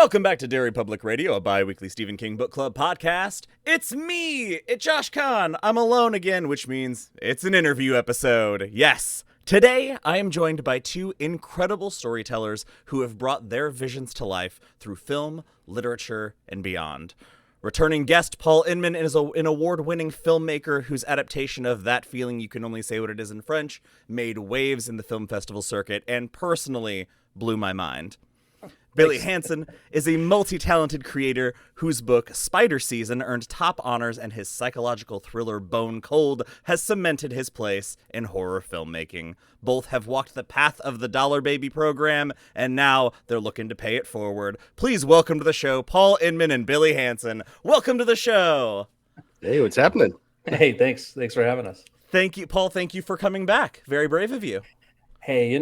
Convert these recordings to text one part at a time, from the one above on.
Welcome back to Derry Public Radio, a bi-weekly Stephen King Book Club podcast. It's me, it's Josh Kahn. I'm alone again, which means it's an interview episode. Yes. Today, I am joined by two incredible storytellers who have brought their visions to life through film, literature, and beyond. Returning guest Paul Inman is an award-winning filmmaker whose adaptation of That Feeling You Can Only Say What It Is in French made waves in the film festival circuit and personally blew my mind. Billy Hanson is a multi-talented creator whose book Spider Season earned top honors, and his psychological thriller Bone Cold has cemented his place in horror filmmaking. Both have walked the path of the Dollar Baby program, and now they're looking to pay it forward. Please welcome to the show Paul Inman and Billy Hanson. Welcome to the show. Hey, what's happening? Hey, thanks for having us. Thank you, Paul. Thank you for coming back. Very brave of you. Hey,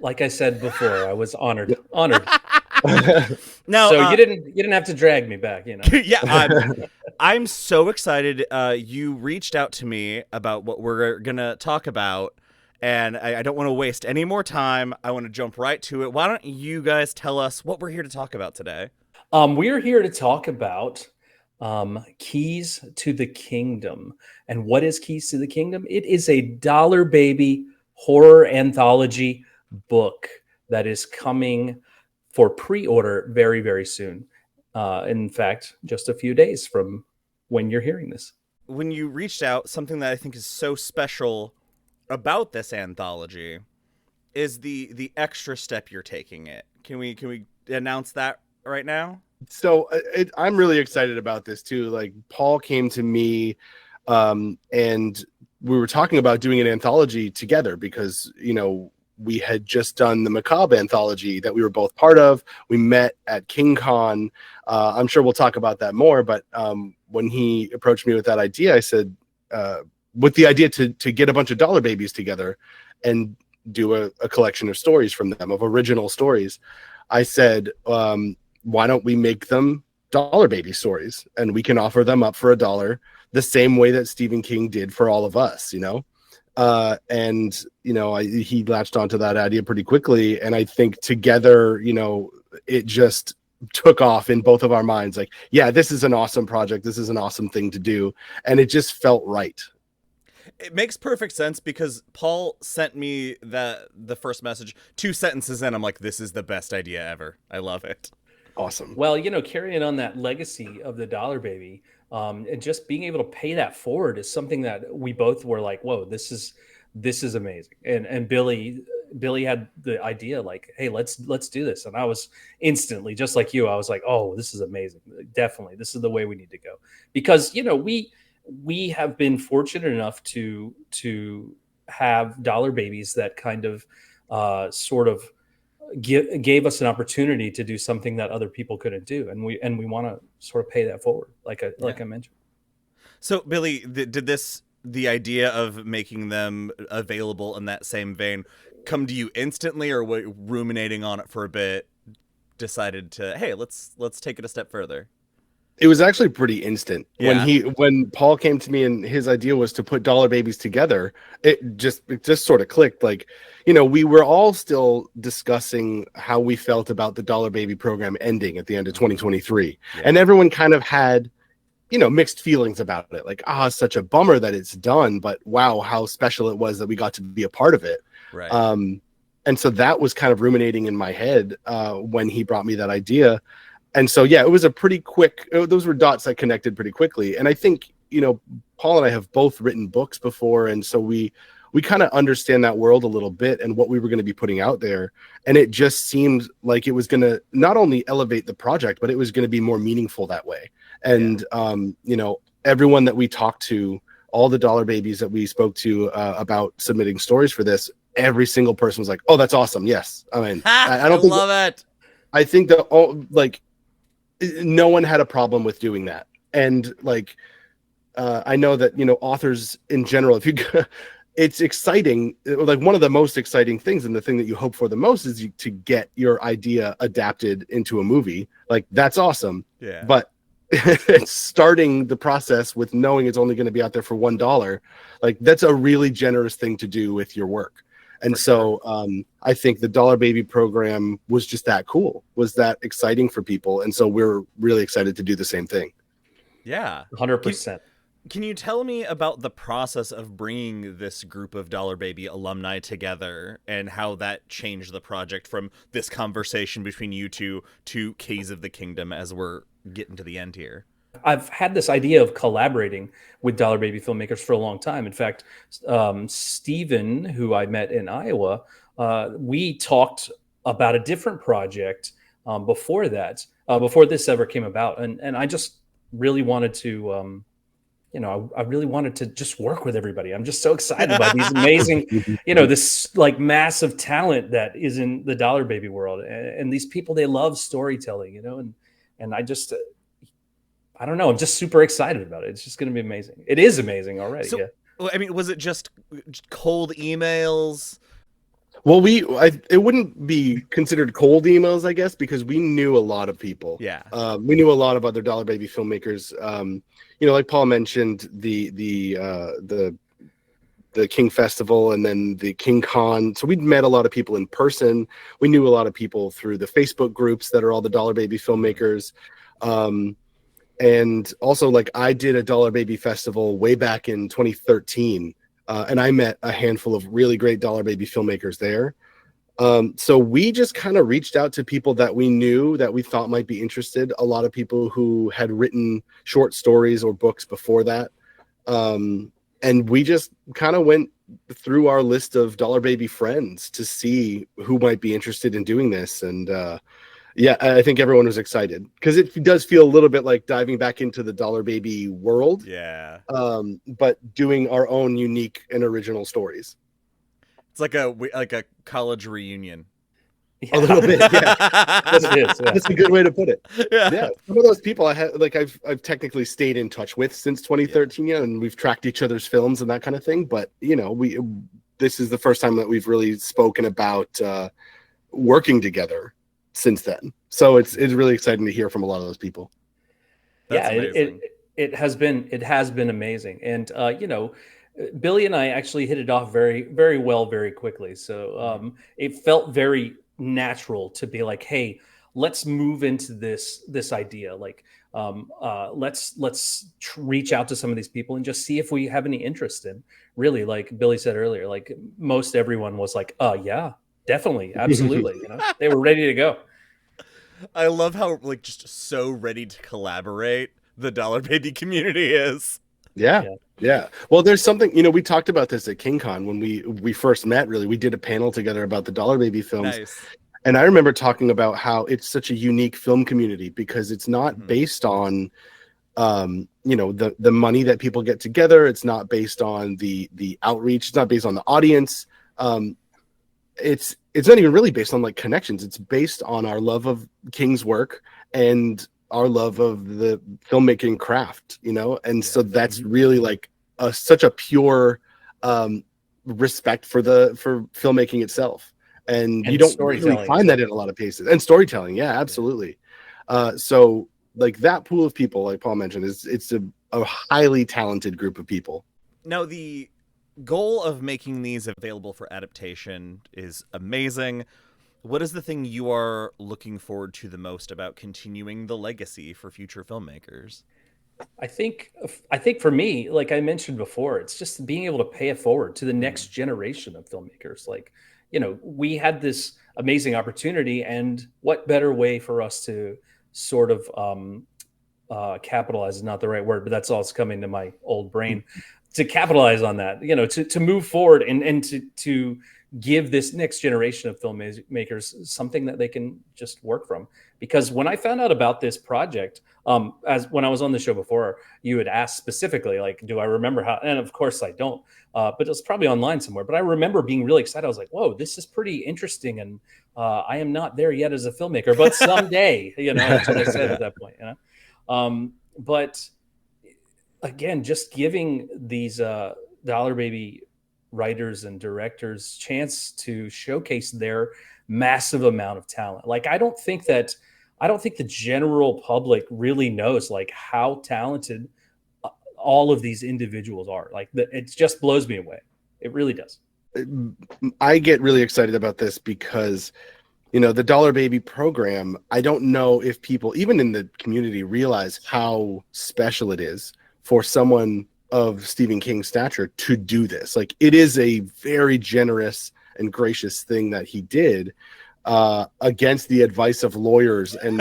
like I said before, I was honored. Now, so you didn't have to drag me back, Yeah, I'm so excited. You reached out to me about what we're gonna talk about, and I don't want to waste any more time. I want to jump right to it. Why don't you guys tell us what we're here to talk about today? We're here to talk about Keys to the Kingdom. And what is Keys to the Kingdom? It is a Dollar Baby horror anthology book that is coming for pre-order very, very soon. In fact, just a few days from when you're hearing this. When you reached out, something that I think is so special about this anthology is the extra step you're taking it. Can we announce that right now? So I'm really excited about this too. Like, Paul came to me and we were talking about doing an anthology together because, we had just done the Macabre anthology that we were both part of. We met at KingCon. I'm sure we'll talk about that more, but when he approached me with that idea, I said, with the idea to get a bunch of Dollar Babies together and do a collection of stories from them, of original stories, I said, why don't we make them Dollar Baby stories, and we can offer them up for $1 the same way that Stephen King did for all of us, he latched onto that idea pretty quickly. And I think together, it just took off in both of our minds. Like, yeah, this is an awesome project. This is an awesome thing to do. And it just felt right. It makes perfect sense because Paul sent me the first message 2 sentences in. I'm like, this is the best idea ever. I love it. Awesome. Well, carrying on that legacy of the Dollar Baby, and just being able to pay that forward is something that we both were like, whoa, this is amazing. And Billy had the idea like, hey, let's do this. And I was instantly, just like you, I was like, oh, this is amazing. Definitely. This is the way we need to go. Because, we have been fortunate enough to have Dollar Babies that kind of sort of gave us an opportunity to do something that other people couldn't do, and we want to sort of pay that forward, like I mentioned. So, Billy, did the idea of making them available in that same vein come to you instantly, or were you ruminating on it for a bit, decided to, hey, let's take it a step further? It was actually pretty instant. Yeah. When Paul came to me and his idea was to put Dollar Babies together, it just sort of clicked. Like, we were all still discussing how we felt about the Dollar Baby program ending at the end of 2023. Yeah. And everyone kind of had, mixed feelings about it. Like, it's such a bummer that it's done, but wow, how special it was that we got to be a part of it. Right. And so that was kind of ruminating in my head when he brought me that idea. And so, yeah, it was a pretty quick, those were dots that connected pretty quickly. And I think, Paul and I have both written books before. And so we kind of understand that world a little bit and what we were going to be putting out there. And it just seemed like it was going to not only elevate the project, but it was going to be more meaningful that way. And, everyone that we talked to, all the Dollar Babies that we spoke to about submitting stories for this, every single person was like, oh, that's awesome. Yes. I mean, I don't love it. I think that no one had a problem with doing that. And I know that, authors in general, it's exciting. Like, one of the most exciting things and the thing that you hope for the most is to get your idea adapted into a movie. Like, that's awesome. Yeah. But it's starting the process with knowing it's only going to be out there for $1. Like, that's a really generous thing to do with your work. And so I think the Dollar Baby program was just that cool, was that exciting for people. And so we're really excited to do the same thing. Yeah. 100%. Can you tell me about the process of bringing this group of Dollar Baby alumni together and how that changed the project from this conversation between you two to Keys of the Kingdom as we're getting to the end here? I've had this idea of collaborating with Dollar Baby filmmakers for a long time. In fact, Steven, who I met in Iowa, we talked about a different project before that, before this ever came about. And I just really wanted to, I really wanted to just work with everybody. I'm just so excited by these amazing, this like massive talent that is in the Dollar Baby world. And these people, they love storytelling, and I don't know. I'm just super excited about it. It's just going to be amazing. It is amazing already. So, yeah. I mean, was it just cold emails? Well, it wouldn't be considered cold emails, I guess, because we knew a lot of people. Yeah. We knew a lot of other Dollar Baby filmmakers. Like Paul mentioned, the King Festival and then the King Con. So we'd met a lot of people in person. We knew a lot of people through the Facebook groups that are all the Dollar Baby filmmakers. And also, like, I did a Dollar Baby festival way back in 2013, and I met a handful of really great Dollar Baby filmmakers there. So we just kind of reached out to people that we knew that we thought might be interested. A lot of people who had written short stories or books before that. And we just kind of went through our list of Dollar Baby friends to see who might be interested in doing this. And yeah, I think everyone was excited because it does feel a little bit like diving back into the Dollar Baby world. Yeah. But doing our own unique and original stories. It's like a college reunion. Yeah. A little bit, yeah. Yes, it is. Yeah. That's a good way to put it. Yeah. Some of those people I've technically stayed in touch with since 2013, and we've tracked each other's films and that kind of thing. But this is the first time that we've really spoken about working together since then. So it's really exciting to hear from a lot of those people. That's amazing. It has been amazing. And Billy and I actually hit it off very, very well, very quickly. So it felt very natural to be like, hey, let's move into this idea. Like, let's reach out to some of these people and just see if we have any interest in. Really, like Billy said earlier, like most everyone was like, yeah, definitely, absolutely. They were ready to go. I love how just so ready to collaborate the Dollar Baby community is. Yeah. Well, there's something, we talked about this at KingCon when we first met. Really, we did a panel together about the Dollar Baby films. Nice. And I remember talking about how it's such a unique film community because it's not based on the money that people get together. It's not based on the outreach. It's not based on the audience. It's not even really based on like connections. It's based on our love of King's work and our love of the filmmaking craft, and so that's really like such a pure respect for filmmaking itself, and you don't really find that in a lot of cases. And storytelling, yeah, absolutely. So like that pool of people, like Paul mentioned, it's a highly talented group of people. Now the goal of making these available for adaptation is amazing. What is the thing you are looking forward to the most about continuing the legacy for future filmmakers? I think for me, like I mentioned before, it's just being able to pay it forward to the next generation of filmmakers. Like, we had this amazing opportunity, and what better way for us to sort of capitalize is not the right word, but that's all that's coming to my old brain, to capitalize on that, to move forward and to give this next generation of filmmakers something that they can just work from. Because when I found out about this project, as when I was on the show before, you had asked specifically, like, do I remember how? And of course I don't, but it was probably online somewhere. But I remember being really excited. I was like, whoa, this is pretty interesting. And I am not there yet as a filmmaker, but someday, that's what I said at that point. But again, just giving these Dollar Baby writers and directors chance to showcase their massive amount of talent. Like, I don't think the general public really knows like how talented all of these individuals are. Like, it just blows me away. It really does. I get really excited about this because, you know, the Dollar Baby program, I don't know if people, even in the community, realize how special it is for someone of Stephen King's stature to do this. Like, it is a very generous and gracious thing that he did, against the advice of lawyers and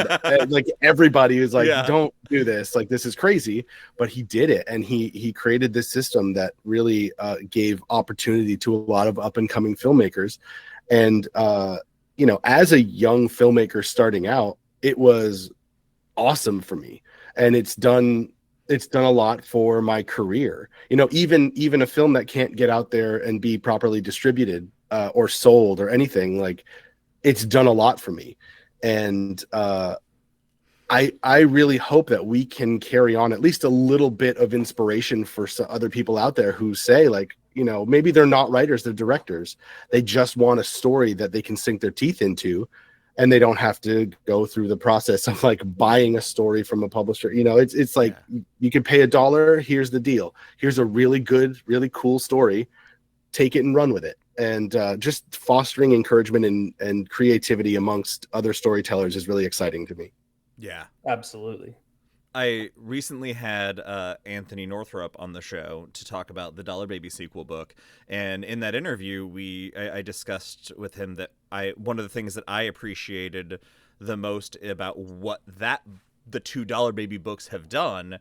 like everybody was like, don't do this, like this is crazy, but he did it, and he created this system that really gave opportunity to a lot of up and coming filmmakers. And you know, as a young filmmaker starting out, it was awesome for me, and it's done a lot for my career. You know, even a film that can't get out there and be properly distributed or sold or anything, like, it's done a lot for me. And I really hope that we can carry on at least a little bit of inspiration for some other people out there who say, like, you know, maybe they're not writers, they're directors. They just want a story that they can sink their teeth into, and they don't have to go through the process of like buying a story from a publisher. You know, it's like, you can pay $1. Here's the deal. Here's a really good, really cool story. Take it and run with it. And just fostering encouragement and creativity amongst other storytellers is really exciting to me. Yeah, absolutely. I recently had Anthony Northrup on the show to talk about the Dollar Baby sequel book, and in that interview, I discussed with him that one of the things that I appreciated the most about what the two Dollar Baby books have done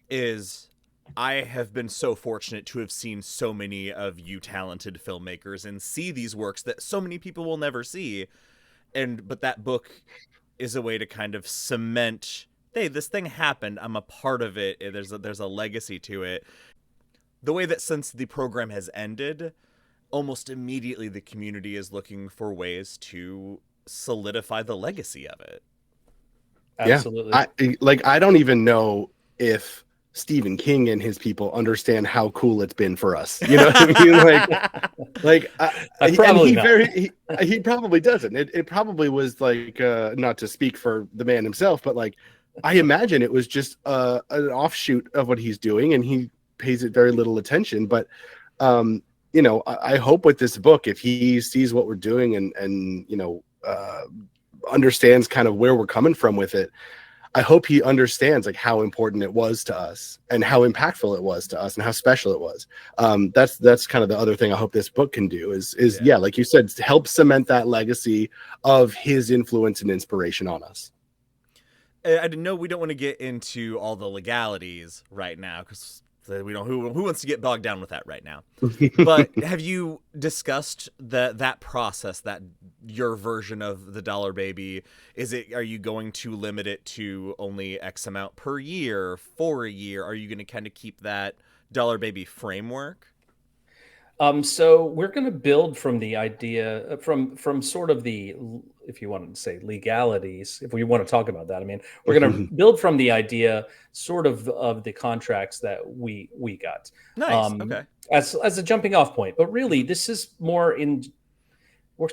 is, I have been so fortunate to have seen so many of you talented filmmakers and see these works that so many people will never see. But that book is a way to kind of cement, hey, this thing happened, I'm a part of it, there's a legacy to it. The way that since the program has ended, almost immediately the community is looking for ways to solidify the legacy of it. Absolutely. Yeah. I don't even know if Stephen King and his people understand how cool it's been for us. You know what I mean? He probably doesn't. It probably was like, not to speak for the man himself, but like, I imagine it was just an offshoot of what he's doing, and he pays it very little attention. But you know, I hope with this book, if he sees what we're doing and you know, understands kind of where we're coming from with it, I hope he understands like how important it was to us and how impactful it was to us and how special it was. That's kind of the other thing I hope this book can do is like you said, to help cement that legacy of his influence and inspiration on us. I know we don't want to get into all the legalities right now, because we don't. Who wants to get bogged down with that right now? But have you discussed that process, that your version of the Dollar Baby? Are you going to limit it to only X amount per year, for a year? Are you going to kind of keep that Dollar Baby framework? So we're going to build from the idea, from sort of the, if you want to say legalities, if we want to talk about that. I mean, we're going to build from the idea sort of the contracts that we got. Nice. Okay. As a jumping off point, but really this is we're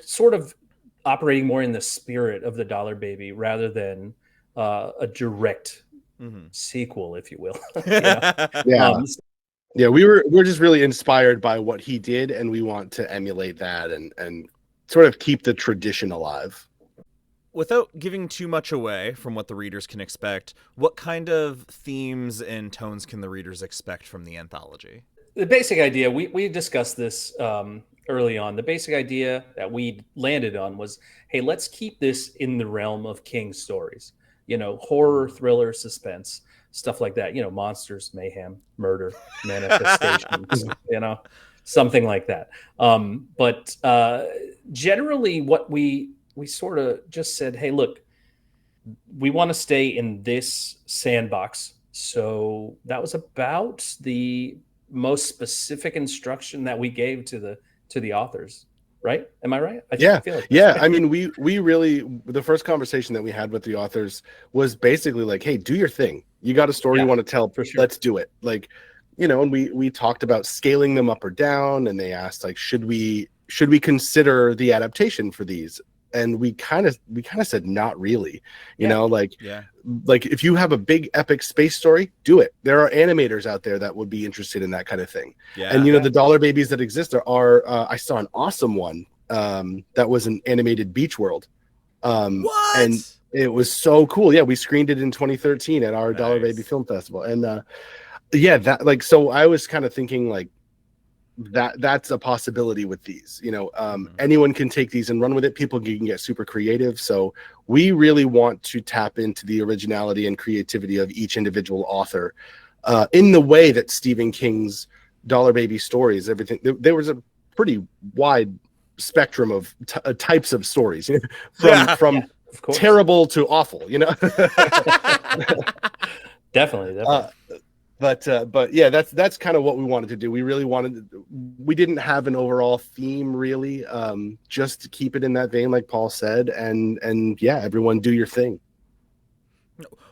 sort of operating more in the spirit of the Dollar Baby rather than a direct sequel, if you will. You know? Yeah. Yeah, we're just really inspired by what he did, and we want to emulate that and sort of keep the tradition alive. Without giving too much away from what the readers can expect, what kind of themes and tones can the readers expect from the anthology? The basic idea, we discussed this early on. The basic idea that we landed on was, hey, let's keep this in the realm of King stories. You know, horror, thriller, suspense. Stuff like that, you know, monsters, mayhem, murder, manifestations, you know, something like that. But generally what we sort of just said, hey, look, we want to stay in this sandbox. So that was about the most specific instruction that we gave to the authors. Right? Am I right? I feel like yeah. I mean, we really, the first conversation that we had with the authors was basically like, hey, do your thing. You got a story you want to tell. For sure. Let's do it. Like, you know, and we talked about scaling them up or down, and they asked like, should we consider the adaptation for these? And we kind of said not really, you know, like Yeah. like if you have a big epic space story, do it. There are animators out there that would be interested in that kind of thing. Yeah. And you know, the Dollar Babies that exist are I saw an awesome one that was an animated beach world. What? And it was so cool. Yeah, we screened it in 2013 at our Dollar Nice. Baby Film Festival. And yeah, that like, so I was kind of thinking like that's a possibility with these, you know. Anyone can take these and run with it. People can get super creative. So we really want to tap into the originality and creativity of each individual author in the way that Stephen King's Dollar Baby stories, everything, there was a pretty wide spectrum of types of stories from terrible to awful, you know. Definitely. But yeah, that's kind of what we wanted to do. We really we didn't have an overall theme really, just to keep it in that vein, like Paul said, and yeah, everyone do your thing.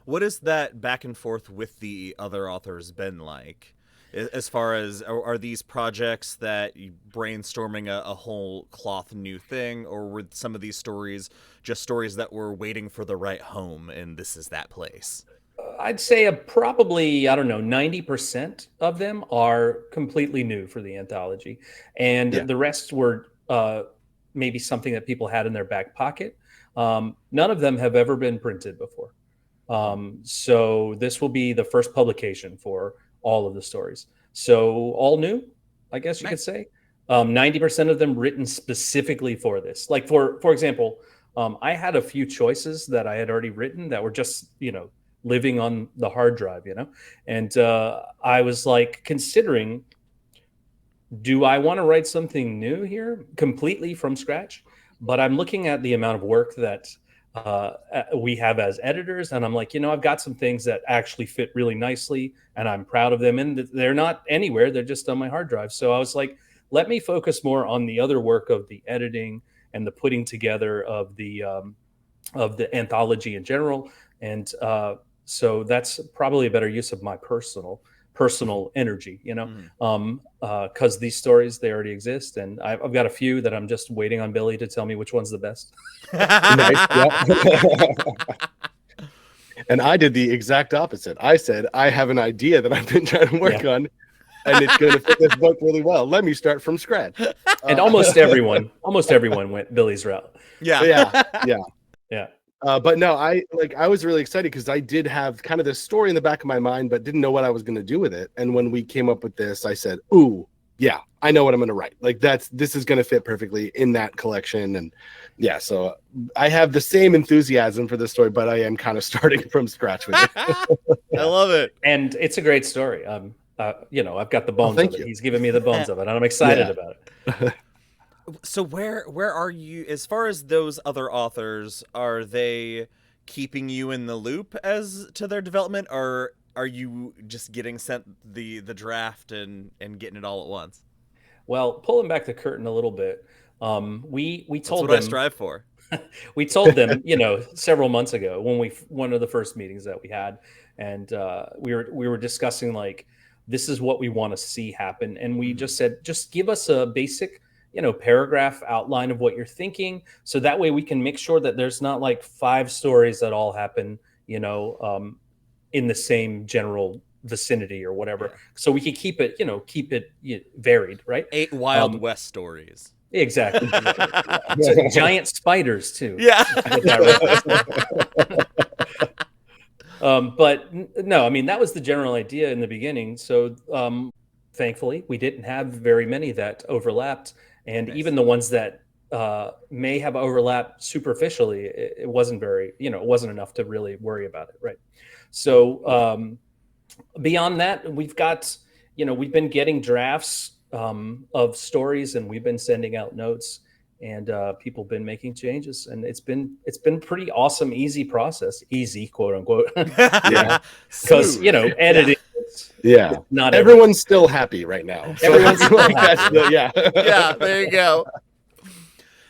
What has that back and forth with the other authors been like? As far as, are these projects that you brainstorming a whole cloth new thing, or were some of these stories just stories that were waiting for the right home and this is that place? I'd say probably, I don't know, 90% of them are completely new for the anthology. And the rest were maybe something that people had in their back pocket. None of them have ever been printed before. So this will be the first publication for all of the stories. So all new, I guess you could say. 90% of them written specifically for this. Like for example, I had a few choices that I had already written that were just, you know, living on the hard drive, you know? And I was like considering, do I want to write something new here completely from scratch? But I'm looking at the amount of work that we have as editors, and I'm like, you know, I've got some things that actually fit really nicely and I'm proud of them, and they're not anywhere, they're just on my hard drive. So I was like, let me focus more on the other work of the editing and the putting together of the anthology in general. And so that's probably a better use of my personal energy, you know, because these stories, they already exist, and I've got a few that I'm just waiting on Billy to tell me which one's the best. Nice. And I did the exact opposite. I said, I have an idea that I've been trying to work on, and it's going to fit this book really well. Let me start from scratch. And almost everyone went Billy's route. Yeah. But no, I was really excited because I did have kind of this story in the back of my mind, but didn't know what I was going to do with it. And when we came up with this, I said, ooh, yeah, I know what I'm going to write. Like this is going to fit perfectly in that collection. And yeah, so I have the same enthusiasm for this story, but I am kind of starting from scratch with it. I love it. And it's a great story. You know, I've got the bones of it. He's giving me the bones of it, and I'm excited about it. So where are you as far as those other authors? Are they keeping you in the loop as to their development, or are you just getting sent the draft and getting it all at once? Well, pulling back the curtain a little bit, we told That's what them, I strive for. We told them, you know, several months ago when one of the first meetings that we had, and we were discussing like, this is what we want to see happen, and we just said, just give us a basic, you know, paragraph outline of what you're thinking, so that way we can make sure that there's not like 5 stories that all happen, you know, in the same general vicinity or whatever. So we can keep it varied, right? 8 Wild West stories. Exactly. So, giant spiders too. Yeah. But no, I mean, that was the general idea in the beginning. So thankfully, we didn't have very many that overlapped. And even the ones that may have overlapped superficially, it wasn't very, you know, it wasn't enough to really worry about it. Right. So beyond that, we've got, you know, we've been getting drafts of stories, and we've been sending out notes, and people have been making changes, and it's been pretty awesome, easy process, easy, quote unquote. Yeah. Because, you know, editing. Yeah. Not everyone's still happy right now. So everyone's still happy. Yeah, there you go.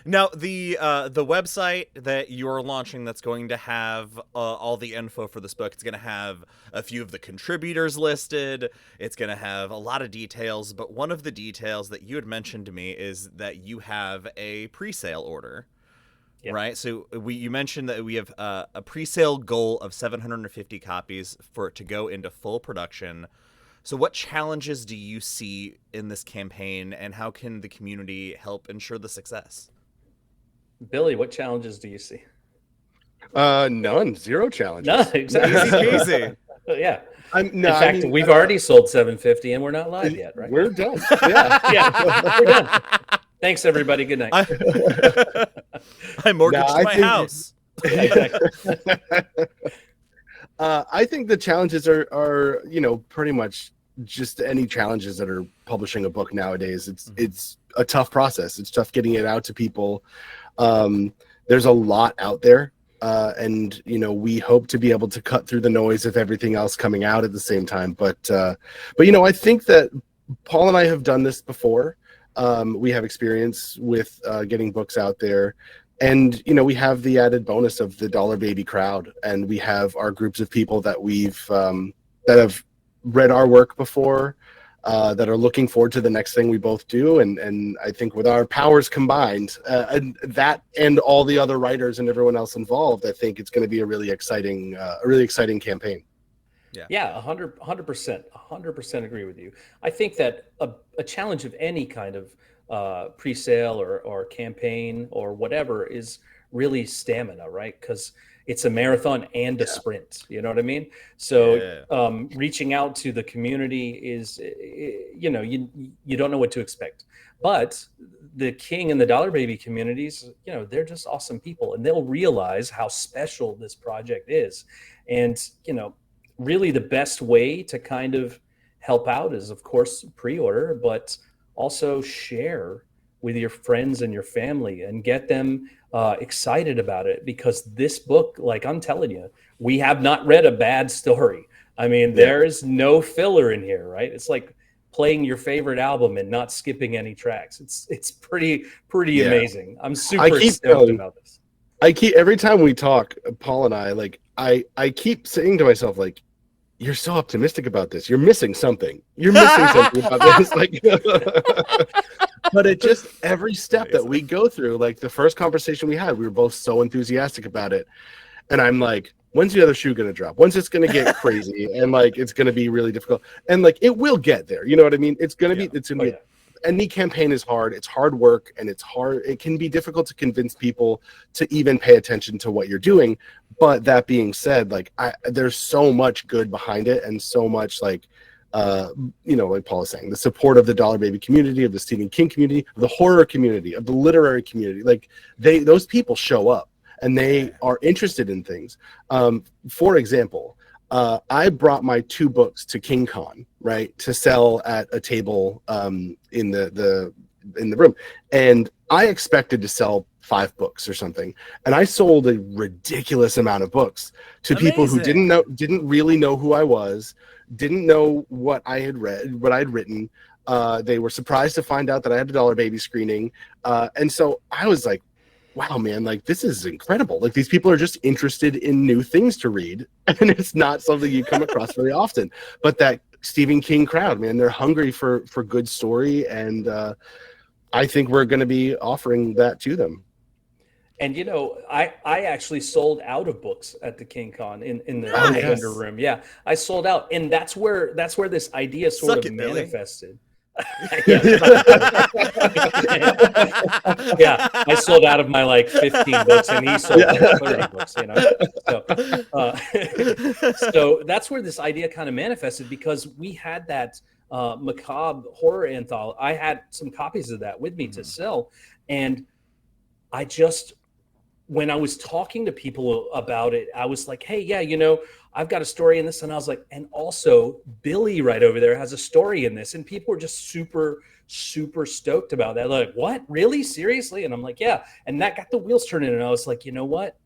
Now, the website that you're launching, that's going to have all the info for this book, it's going to have a few of the contributors listed. It's going to have a lot of details. But one of the details that you had mentioned to me is that you have a pre-sale order. Yeah. right? So you mentioned that we have a pre-sale goal of 750 copies for it to go into full production. So what challenges do you see in this campaign, and how can the community help ensure the success? Billy, what challenges do you see? None, zero challenges. No, exactly. Easy peasy. Yeah. In fact, we've already sold 750 and we're not live yet, right? We're done. Yeah. Yeah, we're done. Thanks, everybody. Good night. I mortgaged my house. Yeah, exactly. I think the challenges are pretty much just any challenges that are publishing a book nowadays. It's a tough process. It's tough getting it out to people. There's a lot out there. And we hope to be able to cut through the noise of everything else coming out at the same time. But I think that Paul and I have done this before. We have experience with getting books out there, and we have the added bonus of the Dollar Baby crowd, and we have our groups of people that we've that have read our work before. That are looking forward to the next thing we both do, and I think with our powers combined, and that and all the other writers and everyone else involved, I think it's going to be a really exciting campaign. Yeah, 100% agree with you. I think that a challenge of any kind of pre-sale or campaign or whatever is really stamina, right? Because it's a marathon and a sprint. You know what I mean? So reaching out to the community is, you don't know what to expect. But the King and the Dollar Baby communities, they're just awesome people, and they'll realize how special this project is. And, really the best way to kind of help out is, of course, pre-order, but also share with your friends and your family and get them excited about it, because this book, like I'm telling you, we have not read a bad story. I mean, there is no filler in here, right? It's like playing your favorite album and not skipping any tracks. It's pretty amazing. I'm super stoked about this. Every time we talk, Paul and I keep saying to myself, like, you're so optimistic about this. You're missing something. You're missing something about this. But it just, every step that we go through, like the first conversation we had, we were both so enthusiastic about it. And I'm like, when's the other shoe going to drop? When's it's going to get crazy? And it's going to be really difficult. And it will get there. You know what I mean? It's going to be, any campaign is hard. It's hard work, and it's hard. It can be difficult to convince people to even pay attention to what you're doing. But that being said, there's so much good behind it, and so much like Paul is saying, the support of the Dollar Baby community, of the Stephen King community, of the horror community, of the literary community. Those people show up, and they are interested in things. For example, I brought my 2 books to King Con, right, to sell at a table in the room, and I expected to sell 5 books or something, and I sold a ridiculous amount of books to people who didn't really know who I was, didn't know what I had read, what I had written. They were surprised to find out that I had a Dollar Baby screening, and so I was like, wow, man, this is incredible. These people are just interested in new things to read, and it's not something you come across very often. But that Stephen King crowd, man, they're hungry for good story, and I think we're going to be offering that to them. And I actually sold out of books at the King Con in the vendor room. Yeah, I sold out, and that's where this idea sort of manifested. Yeah, I sold out of my 15 books, and he sold 30 books. So that's where this idea kind of manifested, because we had that macabre horror anthology. I had some copies of that with me to sell, and I just, when I was talking to people about it, I was like, hey, yeah, I've got a story in this. And I was like, and also Billy right over there has a story in this. And people were just super, super stoked about that. Like, what? Really? Seriously? And I'm like, yeah. And that got the wheels turning. And I was like, you know what?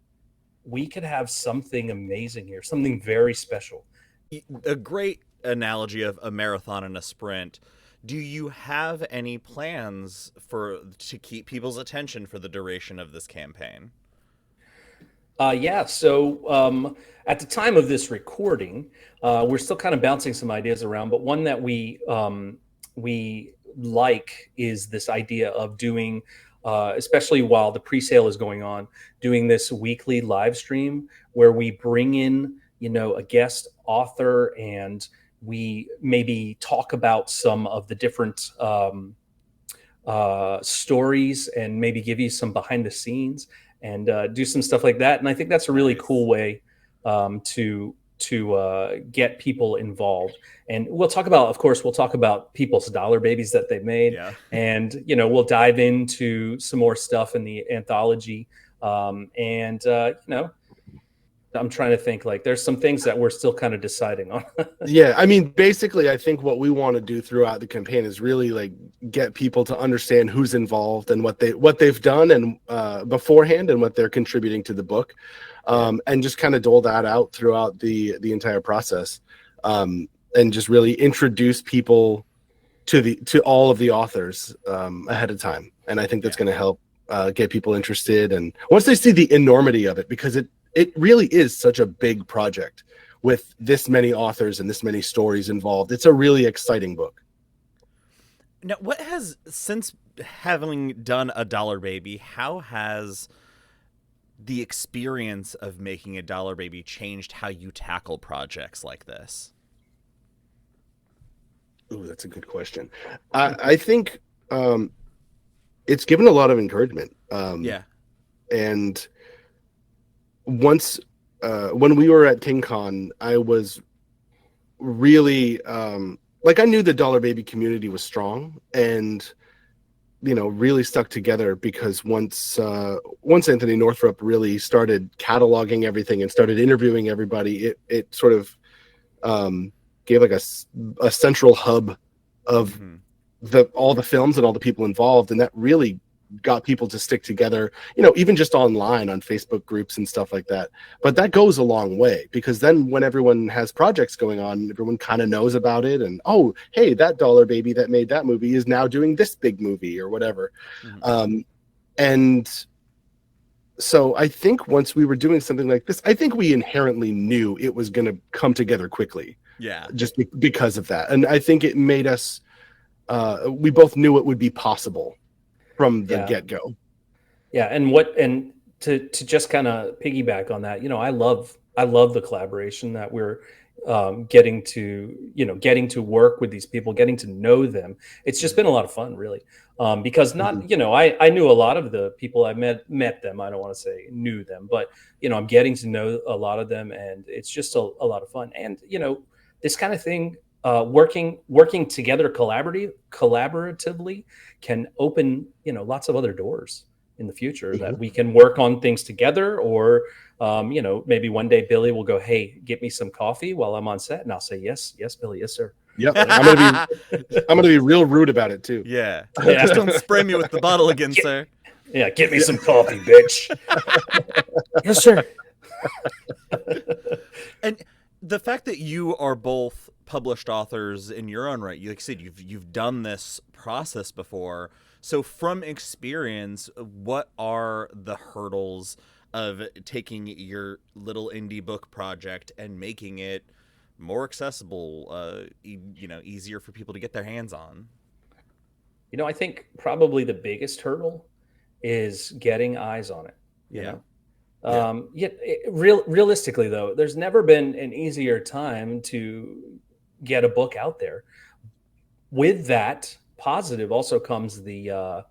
We could have something amazing here, something very special. A great analogy of a marathon and a sprint. Do you have any plans to keep people's attention for the duration of this campaign? So at the time of this recording, we're still kind of bouncing some ideas around, but one that we like is this idea of doing especially while the pre-sale is going on, doing this weekly live stream where we bring in, a guest author, and we maybe talk about some of the different stories, and maybe give you some behind the scenes, and do some stuff like that. And I think that's a really cool way to get people involved. And we'll talk about people's dollar babies that they've made. Yeah. And, we'll dive into some more stuff in the anthology. I'm trying to think, like, there's some things that we're still kind of deciding on. Yeah, I mean, basically, I think what we want to do throughout the campaign is really like get people to understand who's involved and what they've done and beforehand, and what they're contributing to the book, and just kind of dole that out throughout the entire process, and just really introduce people to all of the authors ahead of time. And I think that's going to help get people interested, and once they see the enormity of it, because it really is such a big project with this many authors and this many stories involved. It's a really exciting book. Now, since having done a Dollar Baby, how has the experience of making a Dollar Baby changed how you tackle projects like this? Ooh, that's a good question. I think it's given a lot of encouragement. And once when we were at KingCon, I was really I knew the Dollar Baby community was strong, and really stuck together, because once Anthony Northrup really started cataloging everything and started interviewing everybody, it sort of gave like a central hub of all the films and all the people involved, and that really got people to stick together, even just online on Facebook groups and stuff like that. But that goes a long way, because then when everyone has projects going on, everyone kind of knows about it, and oh, hey, that Dollar Baby that made that movie is now doing this big movie or whatever. And so I think once we were doing something like this, I think we inherently knew it was going to come together quickly. Yeah. Just because of that. And I think it made us we both knew it would be possible from the get-go. Yeah, and to just kind of piggyback on that, I love the collaboration that we're getting to work with these people, getting to know them. It's just been a lot of fun, really, because I knew a lot of the people I met them. I don't want to say knew them, but I'm getting to know a lot of them, and it's just a lot of fun. And this kind of thing, working together collaboratively can open lots of other doors in the future, that we can work on things together, or maybe one day Billy will go, hey, get me some coffee while I'm on set, and I'll say yes Billy, yes sir. Yep. I'm gonna be real rude about it too. Yeah. Just don't spray me with the bottle again, sir. Yeah, get me some coffee, bitch. Yes sir. And the fact that you are both published authors in your own right, like I said, you've done this process before. So from experience, what are the hurdles of taking your little indie book project and making it more accessible, easier for people to get their hands on? I think probably the biggest hurdle is getting eyes on it. Realistically though, there's never been an easier time to get a book out there. With that positive also comes the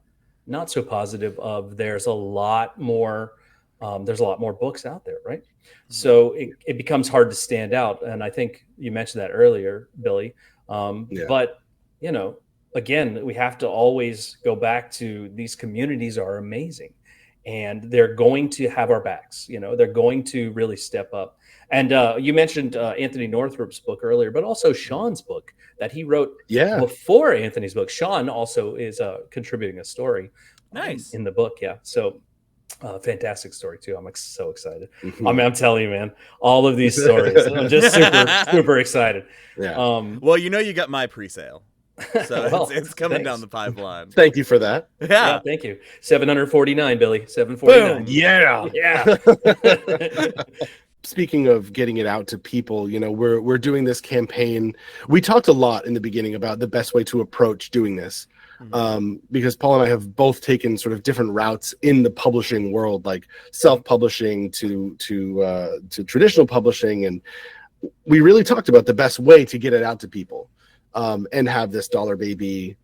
not so positive of there's a lot more books out there, right? So it becomes hard to stand out. And I think you mentioned that earlier, Billy. But again, we have to always go back to, these communities are amazing, and they're going to have our backs. They're going to really step up. And you mentioned Anthony Northrup's book earlier, but also Sean's book that he wrote before Anthony's book. Sean also is contributing a story in the book. Yeah. So fantastic story too. I'm so excited. I'm telling you, man, all of these stories, I'm just super excited. Yeah. Well, you got my pre-sale. So Well, it's coming thanks. down the pipeline. Thank you for that. Yeah. Thank you. 749, Billy. 749. Boom. Yeah. Yeah. Speaking of getting it out to people, we're doing this campaign. We talked a lot in the beginning about the best way to approach doing this. because Paul and I have both taken sort of different routes in the publishing world, like self-publishing to traditional publishing, and we really talked about the best way to get it out to people, and have this Dollar Baby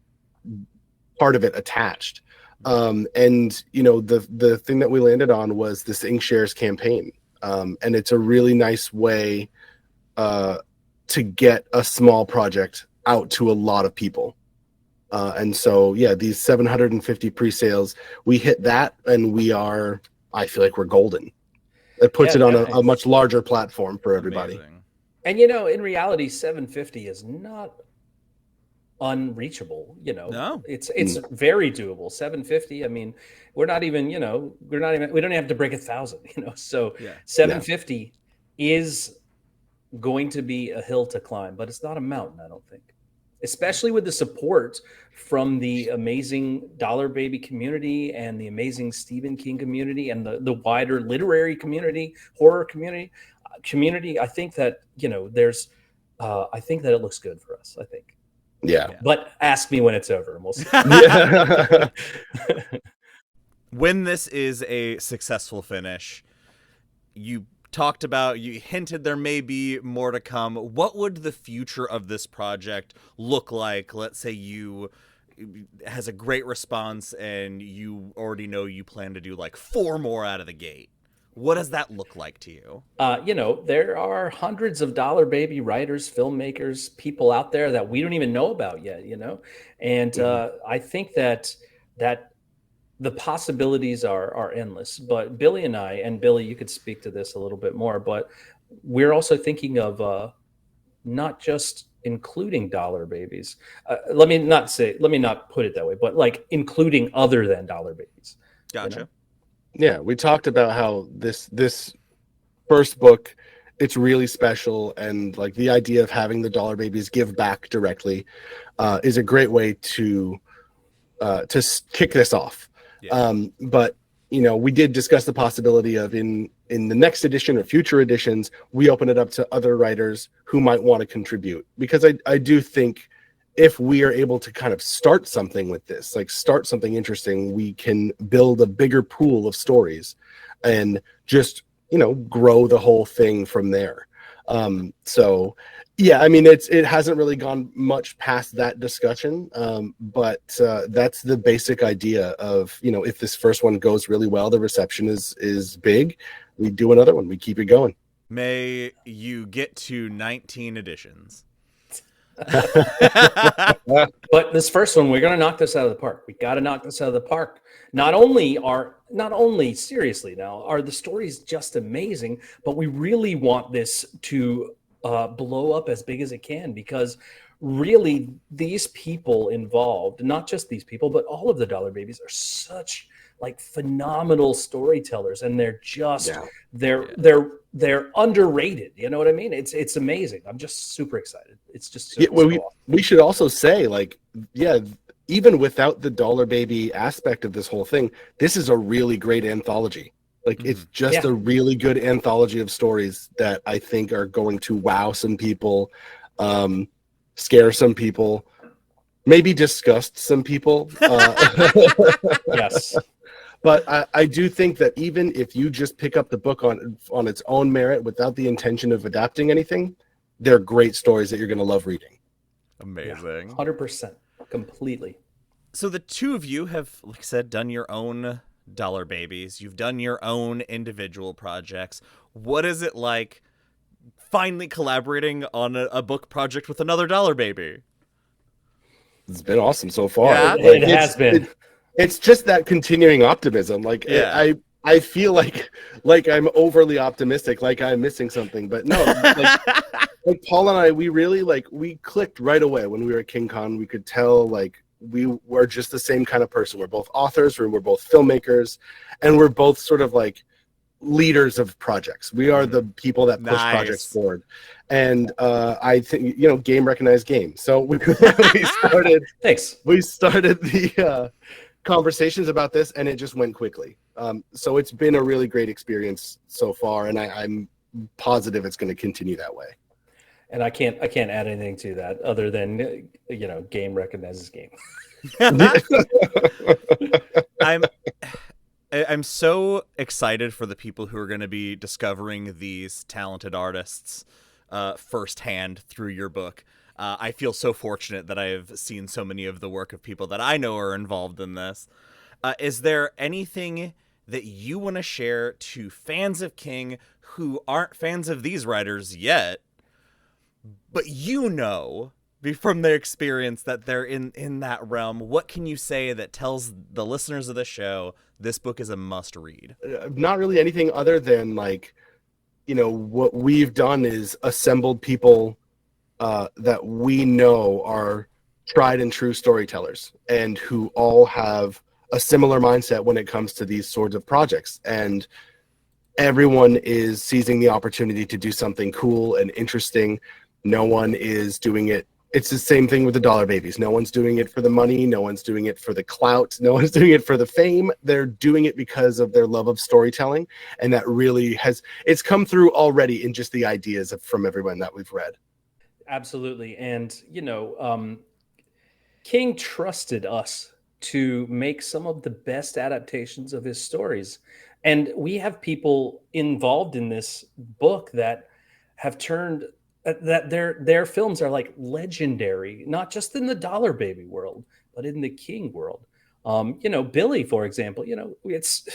part of it attached. And you know, the thing that we landed on was this InkShares campaign, and it's a really nice way to get a small project out to a lot of people. And so, yeah, these 750 pre-sales, we hit that, and I feel like we're golden. It puts it on a much larger platform for everybody. Amazing. And, you know, in reality, 750 is not unreachable. You know, No. it's very doable. 750. I mean, we don't even have to break 1,000, you know, so 750 is going to be a hill to climb, but it's not a mountain, I don't think, especially with the support from the amazing Dollar Baby community and the amazing Stephen King community and the wider literary community, horror community. I think that, you know, I think that it looks good for us. I think. Yeah. But ask me when it's over and we'll see. When this is a successful finish, you hinted there may be more to come. What would the future of this project look like? Let's say has a great response and you already know you plan to do like 4 more out of the gate. What does that look like to you? You know, there are hundreds of Dollar Baby writers, filmmakers, people out there that we don't even know about yet, you know? And I think that the possibilities are endless. But Billy and I, and Billy, you could speak to this a little bit more, but we're also thinking of not just including Dollar Babies. Let me not put it that way, but like including other than Dollar Babies. Gotcha. You know? Yeah, we talked about how this first book, it's really special, and like the idea of having the Dollar Babies give back directly is a great way to kick this off. Yeah. But you know, we did discuss the possibility of in the next edition or future editions, we open it up to other writers who might want to contribute, because I do think if we are able to kind of start something with this, like start something interesting, we can build a bigger pool of stories and just, you know, grow the whole thing from there. So yeah, I mean, it hasn't really gone much past that discussion. But that's the basic idea of, you know, if this first one goes really well, the reception is big, we do another one, we keep it going. May you get to 19 editions. But this first one, we're going to knock this out of the park. We got to knock this out of the park. Not only seriously now are the stories just amazing, but we really want this to blow up as big as it can, because really these people involved, not just these people, but all of the Dollar Babies are such like phenomenal storytellers, and they're just they're underrated. You know what I mean? It's amazing. I'm just super excited. It's just we should also say, like, even without the Dollar Baby aspect of this whole thing, this is a really great anthology. Like, it's just a really good anthology of stories that I think are going to wow some people, scare some people, maybe disgust some people. Yes. But I do think that even if you just pick up the book on its own merit without the intention of adapting anything, they're great stories that you're going to love reading. Amazing. 100%. Completely. So the two of you have, like I said, done your own Dollar Babies. You've done your own individual projects. What is it like finally collaborating on a book project with another Dollar Baby? It's been awesome so far. Yeah, it has been. It's just that continuing optimism. Like, I feel like I'm overly optimistic, like I'm missing something, but no. Like Paul and I, we clicked right away when we were at King Con. We could tell, like, we were just the same kind of person. We're both authors, we're both filmmakers, and we're both sort of like leaders of projects. We are the people that push projects forward. And I think, you know, game recognized game. So we started. Thanks. We started the conversations about this, and it just went quickly. So it's been a really great experience so far, and I'm positive it's going to continue that way. And I can't add anything to that other than game recognizes game. I'm I'm so excited for the people who are going to be discovering these talented artists firsthand through your book. I feel so fortunate that I've seen so many of the work of people that I know are involved in this. Is there anything that you want to share to fans of King who aren't fans of these writers yet, but from their experience that they're in that realm? What can you say that tells the listeners of the show this book is a must read? Not really anything other than what we've done is assembled people that we know are tried and true storytellers and who all have a similar mindset when it comes to these sorts of projects. And everyone is seizing the opportunity to do something cool and interesting. No one is doing it. It's the same thing with the Dollar Babies. No one's doing it for the money. No one's doing it for the clout. No one's doing it for the fame. They're doing it because of their love of storytelling. And that really it's come through already in just the ideas from everyone that we've read. Absolutely. And, King trusted us to make some of the best adaptations of his stories. And we have people involved in this book that have turned that their films are like legendary, not just in the Dollar Baby world, but in the King world. Billy, for example, it's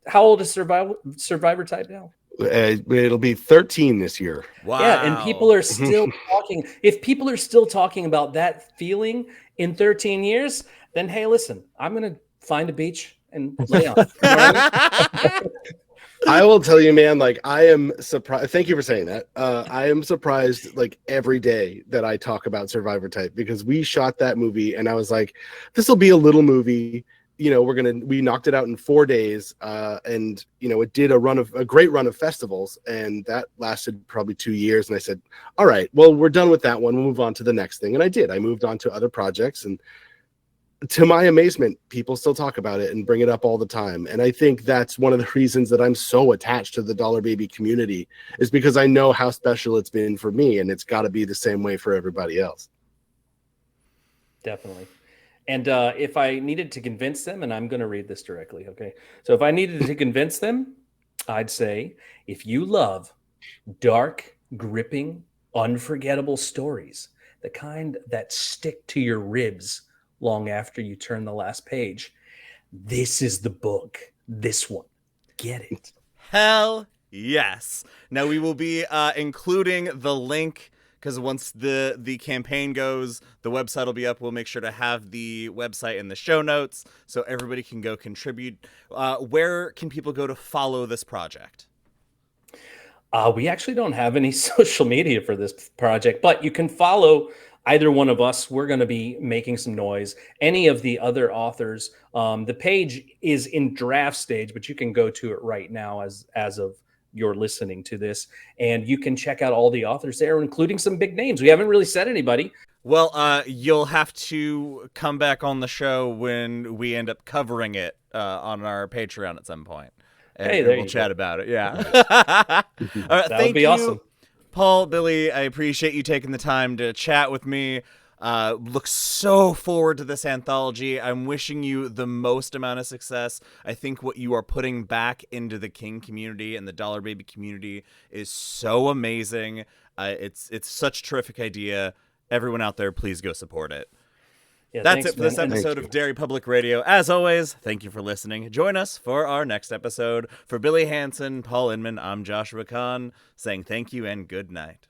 how old is Survivor Type now? It'll be 13 this year. Wow. Yeah, and people are still talking. If people are still talking about that feeling in 13 years, then hey, listen, I'm gonna find a beach and lay on. You know what I mean? I will tell you, man, I am surprised. Thank you for saying that. I am surprised every day that I talk about Survivor Type, because we shot that movie and I was like, this will be a little movie. We knocked it out in 4 days. And it did a great run of festivals, and that lasted probably 2 years. And I said, all right, well, we're done with that one. We'll move on to the next thing. And I did. I moved on to other projects, and to my amazement, people still talk about it and bring it up all the time. And I think that's one of the reasons that I'm so attached to the Dollar Baby community, is because I know how special it's been for me, and it's got to be the same way for everybody else. Definitely. And if I needed to convince them, and I'm going to read this directly, okay? So if I needed to convince them, I'd say, if you love dark, gripping, unforgettable stories, the kind that stick to your ribs long after you turn the last page, this is the book. This one. Get it. Hell yes. Now we will be including the link, because once the campaign goes, the website will be up. We'll make sure to have the website in the show notes so everybody can go contribute. Where can people go to follow this project? We actually don't have any social media for this project, but you can follow either one of us. We're going to be making some noise. Any of the other authors, the page is in draft stage, but you can go to it right now as of you're listening to this, and you can check out all the authors there, including some big names. We haven't really said anybody. Well, you'll have to come back on the show when we end up covering it on our Patreon at some point. And we'll chat about it. Yeah. All right, that would be awesome. Paul, Billy, I appreciate you taking the time to chat with me. Look so forward to this anthology. I'm wishing you the most amount of success. I think what you are putting back into the King community and the Dollar Baby community is so amazing. It's such a terrific idea. Everyone out there, please go support it. Yeah, that's it for this episode of Derry Public Radio. As always, thank you for listening. Join us for our next episode. For Billy Hanson, Paul Inman, I'm Joshua Kahn, saying thank you and good night.